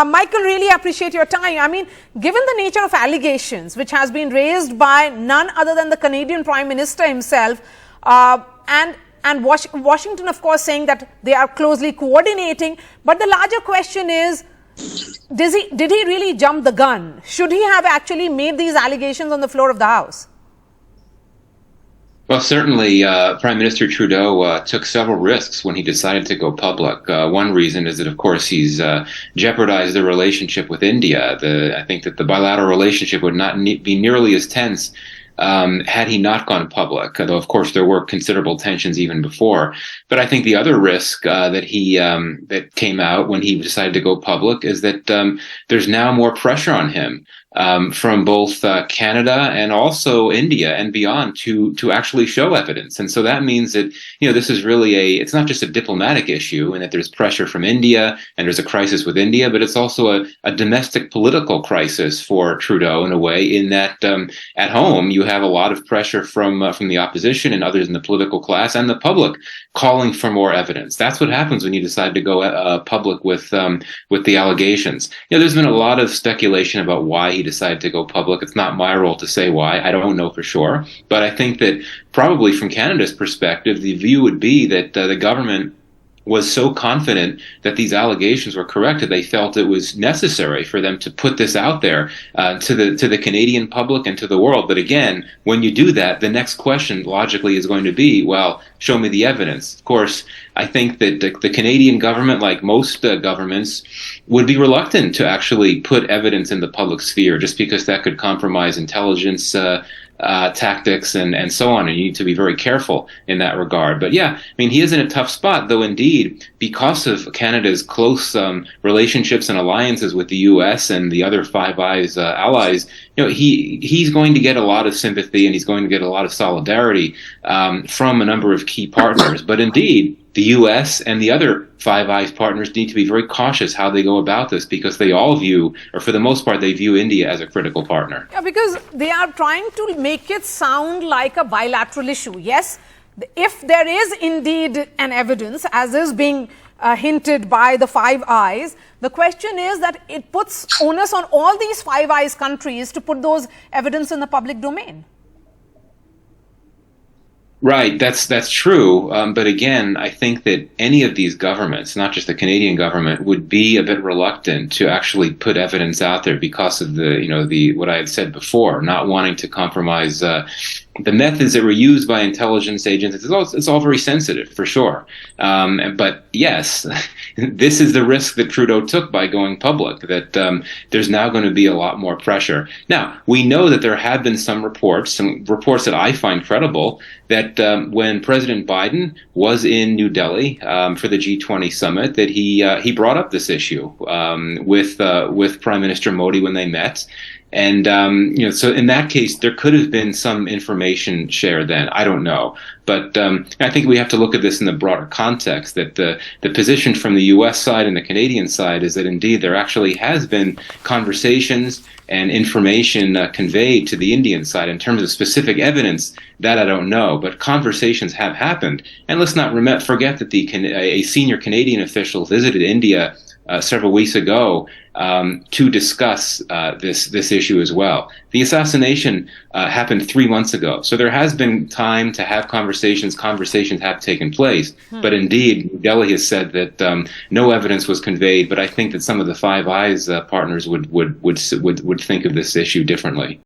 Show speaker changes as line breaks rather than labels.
Michael, really appreciate your time. I mean, given the nature of allegations, which has been raised by none other than the Canadian Prime Minister himself, and Washington, of course, saying that they are closely coordinating, but the larger question is, did he really jump the gun? Should he have actually made these allegations on the floor of the House?
Well, certainly, Prime Minister Trudeau took several risks when he decided to go public. One reason is that, of course, he's jeopardized the relationship with India. I think that the bilateral relationship would not be nearly as tense had he not gone public, though, of course, there were considerable tensions even before. But I think the other risk that came out when he decided to go public is that there's now more pressure on him from both Canada and also India and beyond to actually show evidence. And so that means that, this is really it's not just a diplomatic issue and that there's pressure from India and there's a crisis with India, but it's also a domestic political crisis for Trudeau in a way, in that at home you have a lot of pressure from the opposition and others in the political class and the public calling for more evidence. That's what happens when you decide to go public with the allegations. There's been a lot of speculation about why he decided to go public. It's not my role to say why. I don't know for sure. But I think that probably from Canada's perspective, the view would be that the government was so confident that these allegations were correct that they felt it was necessary for them to put this out there to the Canadian public and to the world. But again, when you do that, the next question logically is going to be, well, show me the evidence. Of course, I think that the Canadian government, like most governments, would be reluctant to actually put evidence in the public sphere just because that could compromise intelligence tactics and so on, and you need to be very careful in that regard. But yeah, I mean, he is in a tough spot, though indeed, because of Canada's close relationships and alliances with the U.S. and the other Five Eyes allies, he's going to get a lot of sympathy and he's going to get a lot of solidarity from a number of key partners. But indeed, the U.S. and the other Five Eyes partners need to be very cautious how they go about this, because they all view, or for the most part, they view India as a critical partner.
Yeah, because they are trying to make it sound like a bilateral issue. Yes, if there is indeed an evidence, as is being hinted by the Five Eyes, the question is that it puts onus on all these Five Eyes countries to put those evidence in the public domain.
Right, that's true. But again, I think that any of these governments, not just the Canadian government, would be a bit reluctant to actually put evidence out there because of the what I had said before, not wanting to compromise the methods that were used by intelligence agents. It's all very sensitive, for sure. But yes, this is the risk that Trudeau took by going public, that there's now going to be a lot more pressure. Now, we know that there have been some reports that I find credible, that when President Biden was in New Delhi for the G20 summit, that he brought up this issue with Prime Minister Modi when they met. And, so in that case, there could have been some information shared then. I don't know. But I think we have to look at this in the broader context, that the position from the U.S. side and the Canadian side is that indeed there actually has been conversations and information conveyed to the Indian side. In terms of specific evidence, that I don't know. But conversations have happened. And let's not forget that a senior Canadian official visited India several weeks ago to discuss this issue as well. The assassination happened 3 months ago, so there has been time to have conversations. Conversations have taken place, but indeed, New Delhi has said that no evidence was conveyed. But I think that some of the Five Eyes partners would think of this issue differently.